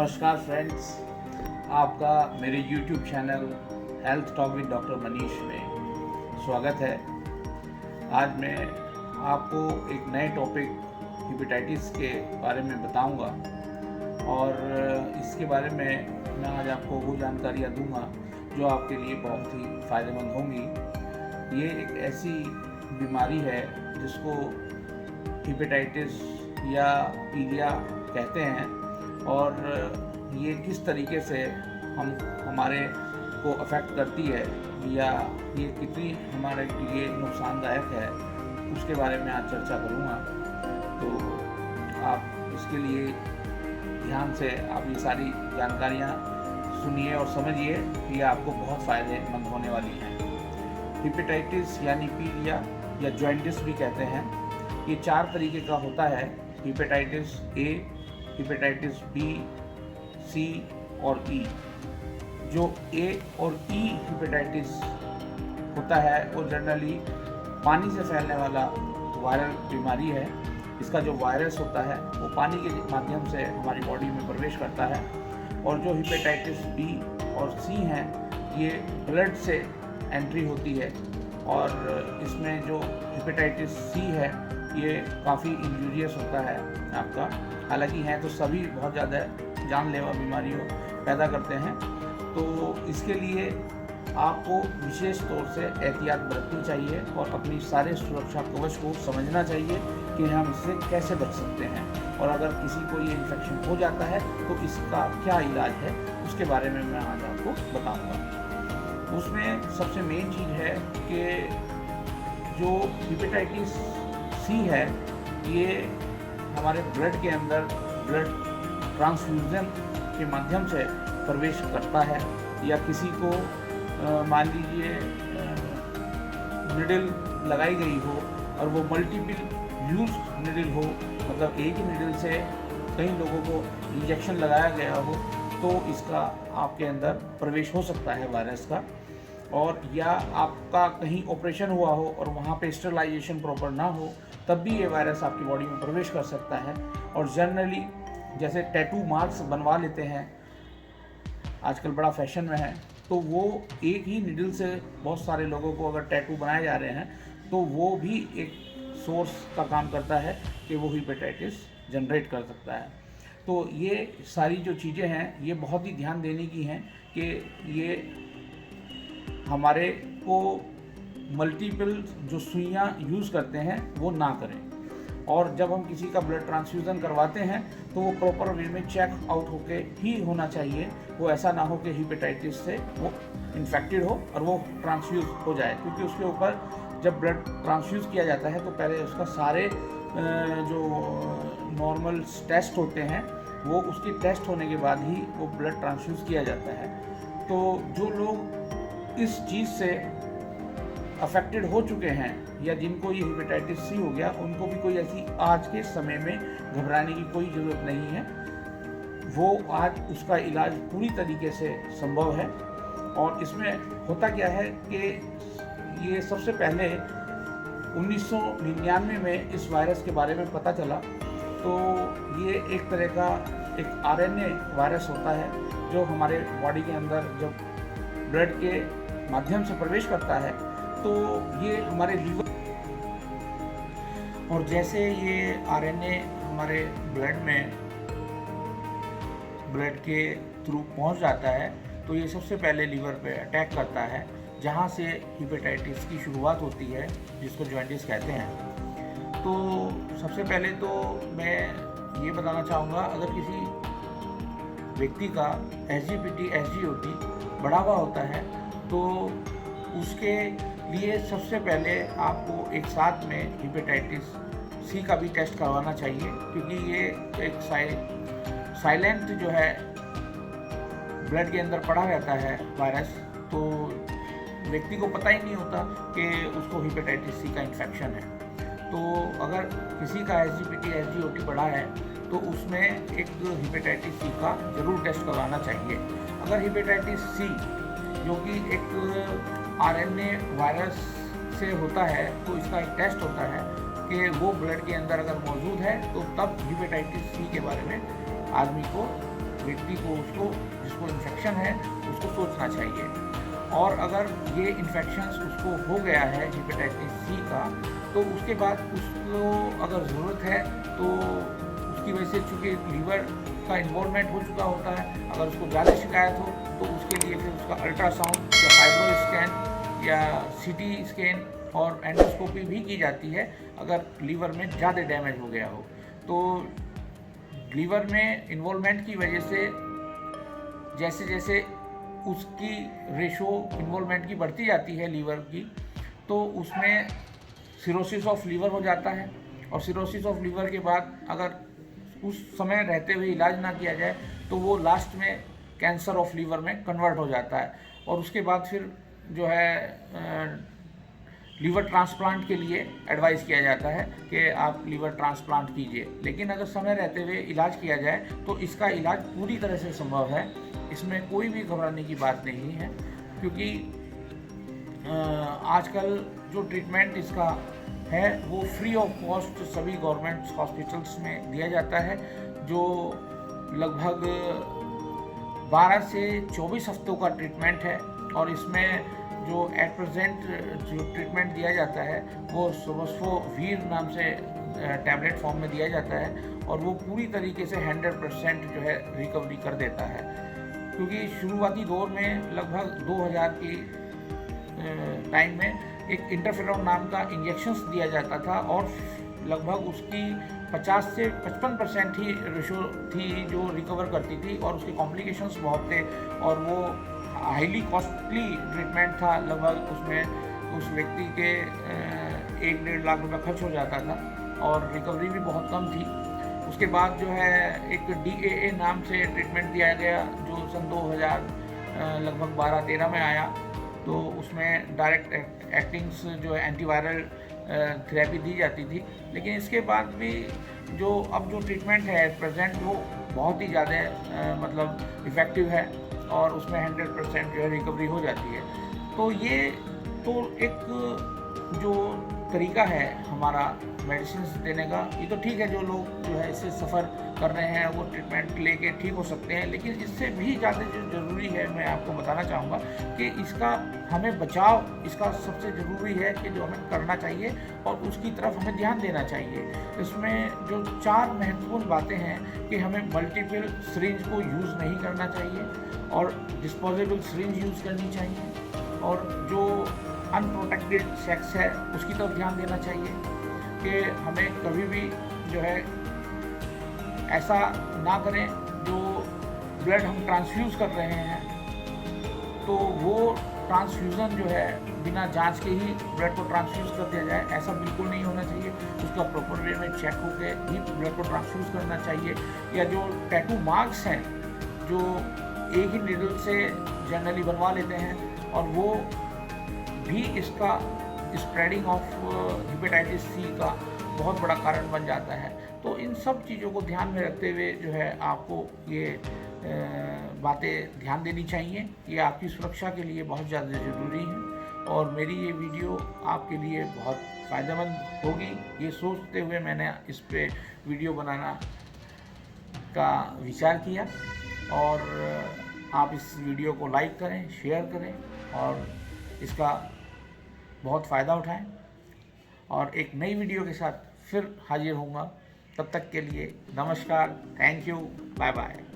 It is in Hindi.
नमस्कार फ्रेंड्स, आपका मेरे YouTube channel health talk with doctor Manish में स्वागत है। आज मैं आपको एक नए टॉपिक हेपेटाइटिस के बारे में बताऊंगा और इसके बारे में मैं आज आपको वो जानकारियाँ दूंगा जो आपके लिए बहुत ही फ़ायदेमंद होंगी। ये एक ऐसी बीमारी है जिसको हेपेटाइटिस या पीलिया कहते हैं और ये किस तरीके से हमारे को अफेक्ट करती है या ये कितनी हमारे लिए नुकसानदायक है, उसके बारे में आज चर्चा करूँगा। तो आप इसके लिए ध्यान से आप ये सारी जानकारियाँ सुनिए और समझिए, ये आपको बहुत फ़ायदेमंद होने वाली हैं। हेपेटाइटिस यानी पीलिया या जॉइंटिस भी कहते हैं, ये 4 तरीके का होता है। हेपेटाइटिस ए, हेपेटाइटिस बी, सी और ई। जो ए और ई हेपेटाइटिस होता है वो जनरली पानी से फैलने वाला वायरल बीमारी है। इसका जो वायरस होता है वो पानी के माध्यम से हमारी बॉडी में प्रवेश करता है। और जो हेपेटाइटिस बी और सी हैं, ये ब्लड से एंट्री होती है और इसमें जो हेपेटाइटिस सी है ये काफ़ी इंजूरियस होता है आपका। हालांकि हैं तो सभी बहुत ज़्यादा जानलेवा बीमारियों पैदा करते हैं, तो इसके लिए आपको विशेष तौर से एहतियात बरतनी चाहिए और अपनी सारे सुरक्षा कवच को समझना चाहिए कि हम इससे कैसे बच सकते हैं। और अगर किसी को ये इन्फेक्शन हो जाता है तो इसका क्या इलाज है, उसके बारे में मैं आज आपको बताऊंगा। उसमें सबसे मेन चीज़ है कि जो हेपेटाइटिस सी है ये हमारे ब्लड के अंदर ब्लड ट्रांसफ्यूज़न के माध्यम से प्रवेश करता है, या किसी को मान लीजिए निडल लगाई गई हो और वो मल्टीपल यूज निडल हो, मतलब एक ही निडल से कई लोगों को इंजेक्शन लगाया गया हो, तो इसका आपके अंदर प्रवेश हो सकता है वायरस का। और या आपका कहीं ऑपरेशन हुआ हो और वहाँ पे स्टरलाइजेशन प्रॉपर ना हो, तब भी ये वायरस आपकी बॉडी में प्रवेश कर सकता है। और जनरली जैसे टैटू मार्क्स बनवा लेते हैं, आजकल बड़ा फैशन में है, तो वो एक ही निडल से बहुत सारे लोगों को अगर टैटू बनाए जा रहे हैं तो वो भी एक सोर्स का काम करता है कि वो हेपेटाइटिस जनरेट कर सकता है। तो ये सारी जो चीज़ें हैं ये बहुत ही ध्यान देने की हैं कि ये हमारे को मल्टीपल जो सुइयाँ यूज़ करते हैं वो ना करें। और जब हम किसी का ब्लड ट्रांसफ्यूज़न करवाते हैं तो वो प्रॉपर वे में चेक आउट होके ही होना चाहिए। वो ऐसा ना हो कि हेपेटाइटिस से वो इन्फेक्टेड हो और वो ट्रांसफ्यूज़ हो जाए, क्योंकि उसके ऊपर जब ब्लड ट्रांसफ्यूज़ किया जाता है तो पहले उसका सारे जो नॉर्मल टेस्ट होते हैं वो उसकी टेस्ट होने के बाद ही वो ब्लड ट्रांसफ्यूज़ किया जाता है। तो जो लोग इस चीज़ से अफेक्टेड हो चुके हैं या जिनको ये हेपेटाइटिस सी हो गया, उनको भी कोई ऐसी आज के समय में घबराने की कोई ज़रूरत नहीं है। वो आज उसका इलाज पूरी तरीके से संभव है। और इसमें होता क्या है कि ये सबसे पहले 1999 में इस वायरस के बारे में पता चला। तो ये एक तरह का एक आरएनए वायरस होता है जो हमारे बॉडी के अंदर जब ब्लड के माध्यम से प्रवेश करता है तो ये हमारे लीवर, और जैसे ये आरएनए हमारे ब्लड के थ्रू पहुंच जाता है तो ये सबसे पहले लीवर पे अटैक करता है, जहां से हेपेटाइटिस की शुरुआत होती है, जिसको जॉइंटिस कहते हैं। तो सबसे पहले तो मैं ये बताना चाहूँगा, अगर किसी व्यक्ति का SGPT SGOT बढ़ा हुआ होता है तो उसके लिए सबसे पहले आपको एक साथ में हेपेटाइटिस सी का भी टेस्ट करवाना चाहिए, क्योंकि ये एक साइलेंट जो है ब्लड के अंदर पड़ा रहता है वायरस, तो व्यक्ति को पता ही नहीं होता कि उसको हेपेटाइटिस सी का इन्फेक्शन है। तो अगर किसी का SGPT SGOT बढ़ा है तो उसमें एक हेपेटाइटिस सी का ज़रूर टेस्ट करवाना चाहिए। अगर हेपेटाइटिस सी जो कि एक आरएनए वायरस से होता है तो इसका एक टेस्ट होता है कि वो ब्लड के अंदर अगर मौजूद है तो तब हेपेटाइटिस सी के बारे में आदमी को व्यक्ति को जिसको इन्फेक्शन है उसको सोचना चाहिए। और अगर ये इन्फेक्शंस उसको हो गया है हेपेटाइटिस सी का, तो उसके बाद उसको अगर ज़रूरत है तो उसकी वजह से चूँकि लीवर का इन्वॉल्वमेंट हो चुका होता है, अगर उसको ज़्यादा शिकायत हो तो उसके लिए फिर उसका अल्ट्रासाउंड या फाइब्रो स्कैन या सीटी स्कैन और एंडोस्कोपी भी की जाती है अगर लीवर में ज़्यादा डैमेज हो गया हो। तो लीवर में इन्वॉल्वमेंट की वजह से जैसे जैसे उसकी रेशो इन्वॉल्वमेंट की बढ़ती जाती है लीवर की, तो उसमें सिरोसिस ऑफ लीवर हो जाता है। और सिरोसिस ऑफ लीवर के बाद अगर उस समय रहते हुए इलाज ना किया जाए तो वो लास्ट में कैंसर ऑफ लीवर में कन्वर्ट हो जाता है। और उसके बाद फिर जो है लीवर ट्रांसप्लांट के लिए एडवाइस किया जाता है कि आप लीवर ट्रांसप्लांट कीजिए। लेकिन अगर समय रहते हुए इलाज किया जाए तो इसका इलाज पूरी तरह से संभव है, इसमें कोई भी घबराने की बात नहीं है। क्योंकि आजकल जो ट्रीटमेंट इसका है वो फ्री ऑफ कॉस्ट सभी गवर्नमेंट हॉस्पिटल्स में दिया जाता है, जो लगभग 12 से 24 हफ्तों का ट्रीटमेंट है। और इसमें जो एट प्रेजेंट जो ट्रीटमेंट दिया जाता है वो सोबस्फोवीर नाम से टैबलेट फॉर्म में दिया जाता है, और वो पूरी तरीके से 100% जो है रिकवरी कर देता है। क्योंकि शुरुआती दौर में लगभग 2000 की टाइम में एक इंटरफेरॉन नाम का इंजेक्शंस दिया जाता था, और लगभग उसकी 50 से 55% ही रेशो थी जो रिकवर करती थी, और उसके कॉम्प्लिकेशंस बहुत थे, और वो हाईली कॉस्टली ट्रीटमेंट था। लगभग उसमें उस व्यक्ति के 1-1.5 लाख रुपए खर्च हो जाता था, और रिकवरी भी बहुत कम थी। उसके बाद जो है एक DAA नाम से ट्रीटमेंट दिया गया, जो सन 2000 लगभग 12-13 में आया। तो उसमें डायरेक्ट एक्टिंग्स जो है एंटीवायरल थेरेपी दी जाती थी। लेकिन इसके बाद भी जो अब जो ट्रीटमेंट है एट प्रेजेंट वो बहुत ही ज़्यादा मतलब इफ़ेक्टिव है, और उसमें 100% जो है रिकवरी हो जाती है। तो ये तो एक जो तरीका है हमारा मेडिसिन देने का, ये तो ठीक है, जो लोग जो है इससे सफ़र कर रहे हैं वो ट्रीटमेंट लेके ठीक हो सकते हैं। लेकिन इससे भी ज़्यादा जो ज़रूरी है, मैं आपको बताना चाहूँगा कि इसका हमें बचाव, इसका सबसे ज़रूरी है कि जो हमें करना चाहिए और उसकी तरफ हमें ध्यान देना चाहिए। इसमें जो 4 महत्वपूर्ण बातें हैं कि हमें मल्टीपल सिरिंज को यूज़ नहीं करना चाहिए, और डिस्पोजेबल सिरिंज यूज़ करनी चाहिए, और जो अनप्रोटेक्टेड सेक्स है उसकी तरफ ध्यान देना चाहिए कि हमें कभी भी जो है ऐसा ना करें जो ब्लड हम ट्रांसफ्यूज़ कर रहे हैं तो वो ट्रांसफ्यूज़न जो है बिना जांच के ही ब्लड को ट्रांसफ्यूज़ कर दिया जाए, ऐसा बिल्कुल नहीं होना चाहिए। उसका प्रॉपर वे में चेक होकर ही ब्लड को ट्रांसफ्यूज़ करना चाहिए। या जो टैटू मार्क्स हैं जो एक ही नीडल से जनरली बनवा लेते हैं, और वो भी इसका स्प्रेडिंग ऑफ हेपेटाइटिस सी का बहुत बड़ा कारण बन जाता है। तो इन सब चीज़ों को ध्यान में रखते हुए जो है आपको ये बातें ध्यान देनी चाहिए। ये आपकी सुरक्षा के लिए बहुत ज़्यादा ज़रूरी है, और मेरी ये वीडियो आपके लिए बहुत फ़ायदेमंद होगी, ये सोचते हुए मैंने इस पे वीडियो बनाना का विचार किया। और आप इस वीडियो को लाइक करें, शेयर करें, और इसका बहुत फ़ायदा उठाएं। और एक नई वीडियो के साथ फिर हाजिर होऊंगा। तब तक के लिए नमस्कार, थैंक यू, बाय बाय।